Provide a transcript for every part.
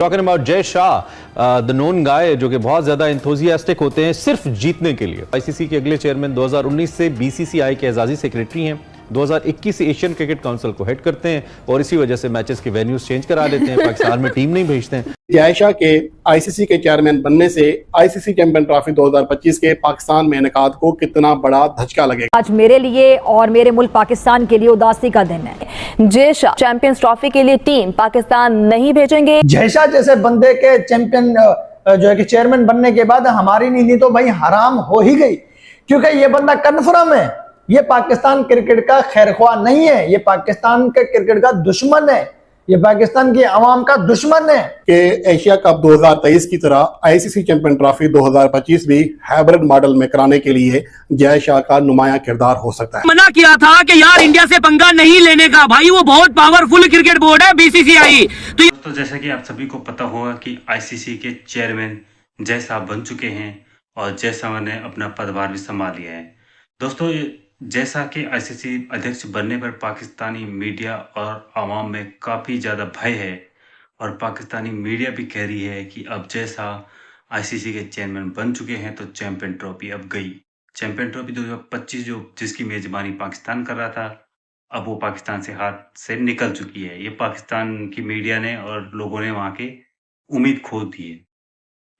Talking about Jay Shah, the known गाय, जो कि बहुत ज्यादा एंथुजियास्टिक होते हैं सिर्फ जीतने के लिए। आईसीसी के अगले चेयरमैन 2019 से बीसीसीआई के एजाजी सेक्रेटरी हैं, 2021 से एशियन क्रिकेट काउंसिल को हेड करते हैं और इसी वजह से मैचेस के वेन्यूज चेंज करा देते हैं, पाकिस्तान में टीम नहीं भेजते हैं। जय शाह के आईसीसी के चेयरमैन बनने से आईसीसी चैंपियन ट्रॉफी 2025 के पाकिस्तान में इनेकाद को कितना बड़ा धचका लगेगा। आज मेरे लिए और मेरे मुल्क पाकिस्तान के लिए उदासी का दिन है। जय शाह चैंपियंस ट्रॉफी के लिए टीम पाकिस्तान नहीं भेजेंगे। जय शाह जैसे बंदे के चैंपियन जो है कि चेयरमैन बनने के बाद हमारी नींद तो भाई हराम हो ही गई, क्योंकि ये बंदा कन्फर्म है, ये पाकिस्तान क्रिकेट का खैरख्वाह नहीं है, ये पाकिस्तान के क्रिकेट का दुश्मन है, ये पाकिस्तान की आवाम का दुश्मन है। कि एशिया कप 2023 की तरह आईसीसी चैंपियन ट्रॉफी 2025 भी हाइब्रिड मॉडल में कराने के लिए जय शाह का नुमाया किरदार हो सकता है। मना किया था कि यार इंडिया से पंगा नहीं लेने का, भाई वो बहुत पावरफुल क्रिकेट बोर्ड है बीसीसीआई। तो जैसा कि आप सभी को पता होगा कि आईसीसी के चेयरमैन जय शाह बन चुके हैं और जय शाह ने अपना पदभार भी संभाल लिया है। दोस्तों, जय शाह के आईसीसी अध्यक्ष बनने पर पाकिस्तानी मीडिया और आवाम में काफ़ी ज़्यादा भय है और पाकिस्तानी मीडिया भी कह रही है कि अब जय शाह आईसीसी के चेयरमैन बन चुके हैं तो चैंपियन ट्रॉफी अब गई। चैंपियन ट्रॉफी 2025 जो जिसकी मेज़बानी पाकिस्तान कर रहा था, अब वो पाकिस्तान से हाथ से निकल चुकी है। ये पाकिस्तान की मीडिया ने और लोगों ने वहाँ के उम्मीद खो दी है।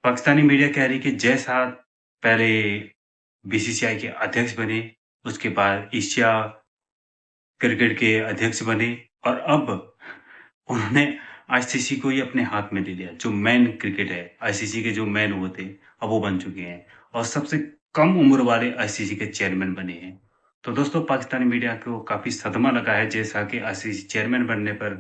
पाकिस्तानी मीडिया कह रही कि जय शाह पहले बीसीसीआई के अध्यक्ष बने, उसके बाद एशिया क्रिकेट के अध्यक्ष बने और अब उन्होंने आईसीसी को ही अपने हाथ में ले लिया। जो मैन क्रिकेट है, आईसीसी के जो मैन वो थे, अब वो बन चुके हैं और सबसे कम उम्र वाले आईसीसी के चेयरमैन बने हैं। तो दोस्तों, पाकिस्तानी मीडिया को काफ़ी सदमा लगा है जय शाह के आईसीसी चेयरमैन बनने पर।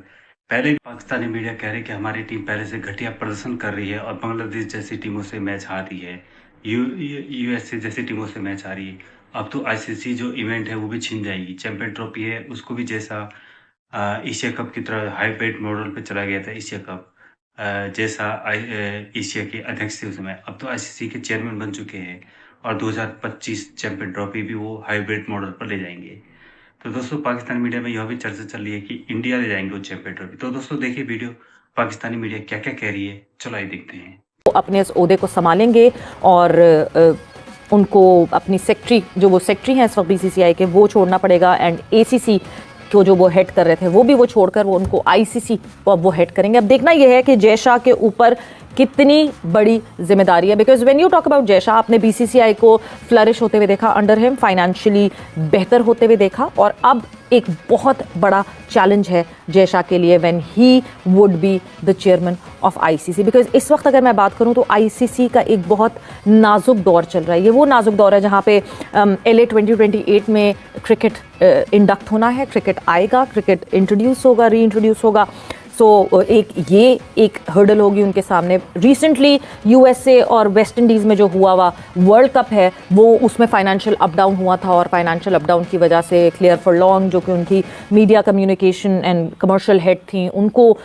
पहले पाकिस्तानी मीडिया कह रहे हैं कि हमारी टीम पहले से घटिया प्रदर्शन कर रही है और बांग्लादेश जैसी टीमों से मैच हार रही है, यूएसए जैसी टीमों से मैच हार रही है। अब तो आईसीसी जो इवेंट है वो भी छीन जाएगी। चैंपियन ट्रॉफी है उसको भी जैसा एशिया कप की तरह हाइब्रिड मॉडल पे चला गया था एशिया कप, जैसा एशिया के अध्यक्ष थे उस समय, अब तो आईसीसी के चेयरमैन बन चुके हैं और 2025 चैंपियन ट्रॉफी भी वो हाइब्रिड मॉडल पर ले जाएंगे। तो दोस्तों, पाकिस्तानी मीडिया में यह भी चर्चा चल रही है कि इंडिया ले जाएंगे वो चैंपियन ट्रॉफी। तो दोस्तों, देखिए वीडियो, पाकिस्तानी मीडिया क्या क्या कह रही है, चलो आइए देखते हैं। वो अपने इस ओहदे को संभालेंगे और उनको अपनी सेक्रेटरी, जो वो सेक्रेटरी हैं इस वक्त बीसीसीआई के, वो छोड़ना पड़ेगा एंड एसीसी को जो वो हेड कर रहे थे वो भी वो छोड़कर वो उनको आईसीसी को अब वो हेड करेंगे। अब देखना यह है कि जय शाह के ऊपर कितनी बड़ी जिम्मेदारी है, because when you talk about Jay Shah, आपने बीसीसीआई को फ्लरिश होते हुए देखा, अंडर हिम फाइनेंशियली बेहतर होते हुए देखा और अब एक बहुत बड़ा चैलेंज है जय शाह के लिए when he would be the chairman of ICC. Because इस वक्त अगर मैं बात करूं तो आईसीसी का एक बहुत नाजुक दौर चल रहा है। ये वो नाजुक दौर है जहां पे LA 2028 में क्रिकेट इंडक्ट होना है, क्रिकेट आएगा, क्रिकेट इंट्रोड्यूस होगा, री इंट्रोड्यूस होगा। सो एक हर्डल होगी उनके सामने। रिसेंटली यूएसए और वेस्ट इंडीज़ में जो हुआ हुआ वर्ल्ड कप है वो उसमें फाइनेंशियल अप डाउन हुआ था और फाइनेंशियल अप डाउन की वजह से क्लियर फरलॉन्ग, जो कि उनकी media communication and commercial head थी, उनको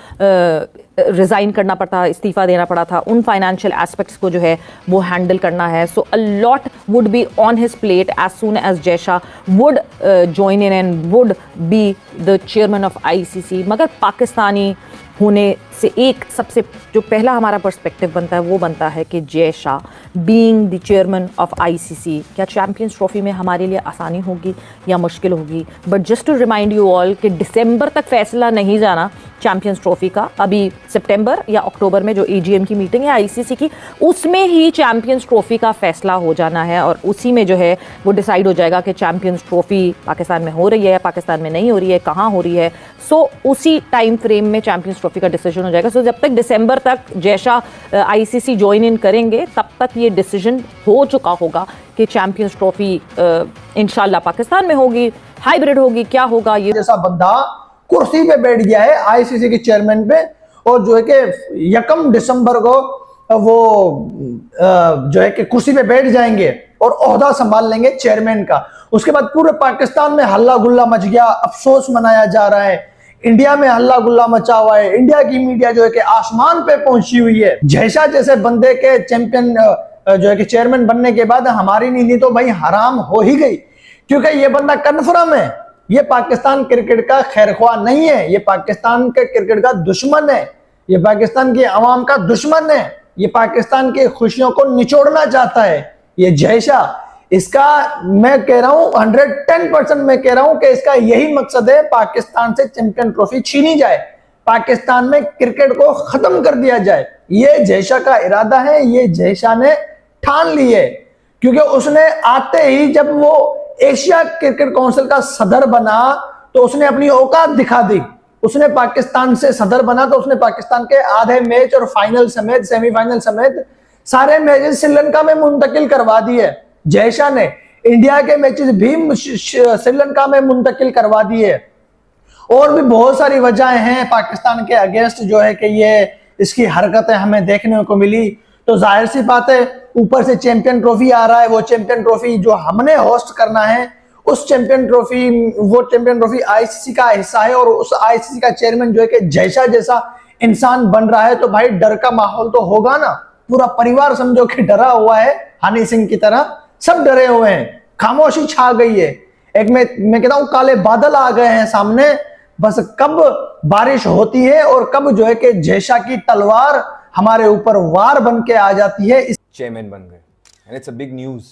रिज़ाइन करना पड़ा, इस्तीफ़ा देना पड़ा था। उन फाइनेंशियल एस्पेक्ट्स को जो है वो हैंडल करना है। So a lot would be on his plate as soon as Jay Shah would join in and would be the chairman of ICC. मगर पाकिस्तानी होने से एक सबसे जो पहला हमारा पर्सपेक्टिव बनता है वो बनता है कि Jay Shah being the chairman of ICC, क्या चैंपियंस ट्रॉफी में हमारे लिए आसानी होगी या मुश्किल होगी। But just to remind you all कि दिसंबर तक फैसला नहीं जाना चैंपियंस ट्रॉफी का। अभी सितंबर या अक्टूबर में जो एजीएम की मीटिंग है आईसीसी की, उसमें ही चैंपियंस ट्रॉफी का फैसला हो जाना है और उसी में जो है वो डिसाइड हो जाएगा कि चैंपियंस ट्रॉफी पाकिस्तान में हो रही है, पाकिस्तान में नहीं हो रही है, कहाँ हो रही है। सो उसी टाइम फ्रेम में चैंपियंस ट्रॉफी का डिसीजन हो जाएगा। सो जब तक दिसंबर तक Jay Shah ICC join in करेंगे तब तक ये डिसीजन हो चुका होगा कि चैंपियंस ट्रॉफी इंशाल्लाह पाकिस्तान में होगी, हाइब्रिड होगी, क्या होगा। ये जैसा बंदा कुर्सी पे बैठ गया है आईसीसी के चेयरमैन पे और जो है कि 1 दिसंबर को वो जो है कि कुर्सी पे बैठ जाएंगे और ओहदा संभाल लेंगे चेयरमैन का। उसके बाद पूरे पाकिस्तान में हल्ला गुल्ला मच गया, अफसोस मनाया जा रहा है, इंडिया में हल्ला गुल्ला मचा हुआ है, इंडिया की मीडिया जो है कि आसमान पे पहुंची हुई है। जय शाह जैसे बंदे के चैंपियन जो है कि चेयरमैन बनने के बाद हमारी नींद तो भाई हराम हो ही गई, क्योंकि ये बंदा कन्फर्म है, ये पाकिस्तान क्रिकेट का खैरख्वाह नहीं है, ये पाकिस्तान के क्रिकेट का दुश्मन है, ये पाकिस्तान की आवाम का दुश्मन है, ये पाकिस्तान की खुशियों को निचोड़ना चाहता है। ये जय शाह, इसका मैं कह रहा हूं 110% मैं कह रहा हूं कि इसका यही मकसद है, पाकिस्तान से चैंपियन ट्रॉफी छीनी जाए, पाकिस्तान में क्रिकेट को खत्म कर दिया जाए। ये जय शाह का इरादा है, ये जय शाह ने ठान ली है, क्योंकि उसने आते ही जब वो एशिया क्रिकेट काउंसिल का सदर बना तो उसने अपनी औकात दिखा दी। उसने पाकिस्तान से सदर बना तो उसने पाकिस्तान के आधे मैच और फाइनल समेत, सेमीफाइनल समेत सारे मैचेस श्रीलंका में मुंतकिल करवा दिए। जय शाह ने इंडिया के मैचेस भी श्रीलंका में मुंतकिल करवा दिए। और भी बहुत सारी वजहें हैं पाकिस्तान के अगेंस्ट जो है कि ये इसकी हरकतें हमें देखने को मिली। तो जाहिर सी बात है, ऊपर से चैंपियन ट्रॉफी आ रहा है, वो चैंपियन ट्रॉफी जो हमने होस्ट करना है, उस चैंपियन ट्रॉफी आईसीसी का हिस्सा है, और उस आईसीसी का चेयरमैन जो है कि जय शाह जैसा इंसान बन रहा है, तो भाई डर का माहौल तो होगा ना। पूरा परिवार समझो कि डरा हुआ है, हनी सिंह की तरह सब डरे हुए हैं, खामोशी छा गई है। एक मैं कहता हूं काले बादल आ गए हैं सामने, बस कब बारिश होती है और कब जो है कि जय शाह की तलवार हमारे ऊपर वार बन के आ जाती है। चेयरमैन बन गए and it's a big news.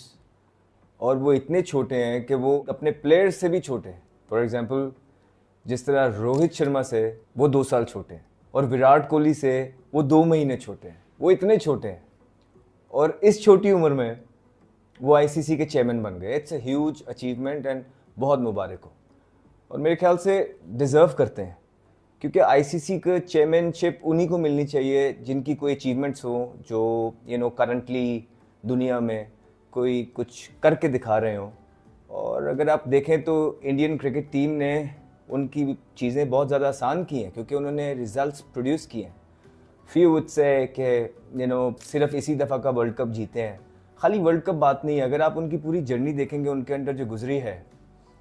और वो इतने छोटे हैं कि वो अपने प्लेयर्स से भी छोटे हैं। फॉर एग्जांपल जिस तरह रोहित शर्मा से वो 2 साल छोटे हैं और विराट कोहली से वो 2 महीने छोटे हैं, वो इतने छोटे हैं और इस छोटी उम्र में वो आईसीसी के चेयरमैन बन गए। It's a huge achievement and बहुत मुबारक हो, और मेरे ख्याल से डिज़र्व करते हैं, क्योंकि आईसीसी का चेयरमैनशिप उन्हीं को मिलनी चाहिए जिनकी कोई अचीवमेंट्स हो, जो करंटली दुनिया में कोई कुछ करके दिखा रहे हो। और अगर आप देखें तो इंडियन क्रिकेट टीम ने उनकी चीज़ें बहुत ज़्यादा आसान की हैं, क्योंकि उन्होंने रिजल्ट्स प्रोड्यूस किए हैं। फ्यू वुड से कि सिर्फ इसी दफ़ा का वर्ल्ड कप जीते हैं। खाली वर्ल्ड कप बात नहीं है, अगर आप उनकी पूरी जर्नी देखेंगे उनके अंदर जो गुजरी है,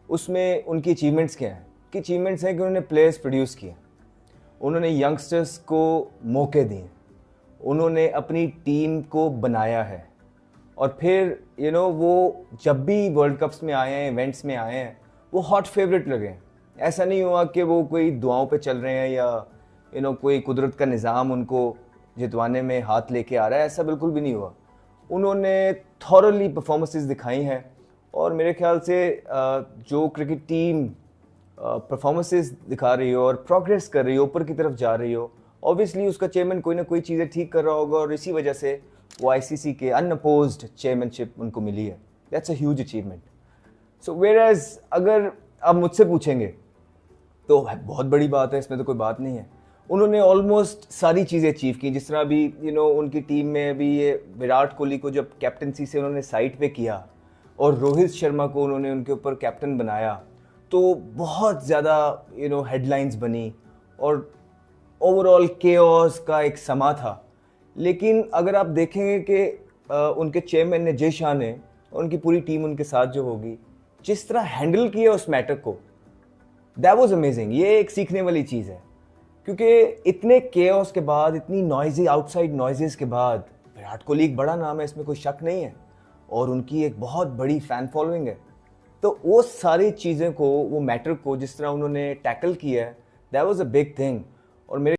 उसमें उनकी अचीवमेंट्स क्या हैं? कि अचीवमेंट्स हैं कि उन्होंने प्लेयर्स प्रोड्यूस किए, उन्होंने यंगस्टर्स को मौके दिए, उन्होंने अपनी टीम को बनाया है, और फिर वो जब भी वर्ल्ड कप्स में आए हैं, इवेंट्स में आए हैं, वो हॉट फेवरेट लगे हैं। ऐसा नहीं हुआ कि वो कोई दुआओं पे चल रहे हैं या कोई कुदरत का निज़ाम उनको जितवाने में हाथ लेके आ रहा है, ऐसा बिल्कुल भी नहीं हुआ। उन्होंने थॉरली परफॉर्मेंसेस दिखाई हैं, और मेरे ख्याल से जो क्रिकेट टीम परफॉर्मेंसेस दिखा रही हो और प्रोग्रेस कर रही हो, ऊपर की तरफ जा रही हो, ऑब्वियसली उसका चेयरमैन कोई ना कोई चीज़ें ठीक कर रहा होगा, और इसी वजह से वो आईसीसी के अनअपोज्ड चेयरमैनशिप उनको मिली है। That's a huge achievement. So whereas अगर आप मुझसे पूछेंगे तो बहुत बड़ी बात है, इसमें तो कोई बात नहीं है। उन्होंने ऑलमोस्ट सारी चीज़ें अचीव की, जिस तरह अभी उनकी टीम में अभी ये विराट कोहली को जब कैप्टनसी से उन्होंने साइड पे किया और रोहित शर्मा को उन्होंने उनके ऊपर कैप्टन बनाया, तो बहुत ज़्यादा हेडलाइंस बनी और ओवरऑल केओस का एक समा था। लेकिन अगर आप देखेंगे कि उनके चेयरमैन ने, जय शाह ने, और उनकी पूरी टीम उनके साथ जो होगी, जिस तरह हैंडल किया उस मैटर को, दैट वाज अमेजिंग। ये एक सीखने वाली चीज़ है, क्योंकि इतने केओस के बाद, इतनी नॉइजी आउटसाइड नॉइजेस के बाद, विराट कोहली एक बड़ा नाम है, इसमें कोई शक नहीं है, और उनकी एक बहुत बड़ी फ़ैन फॉलोइंग है। तो वो सारी चीज़ें को, वो मैटर को जिस तरह उन्होंने टैकल किया है, that was a big thing. और मेरे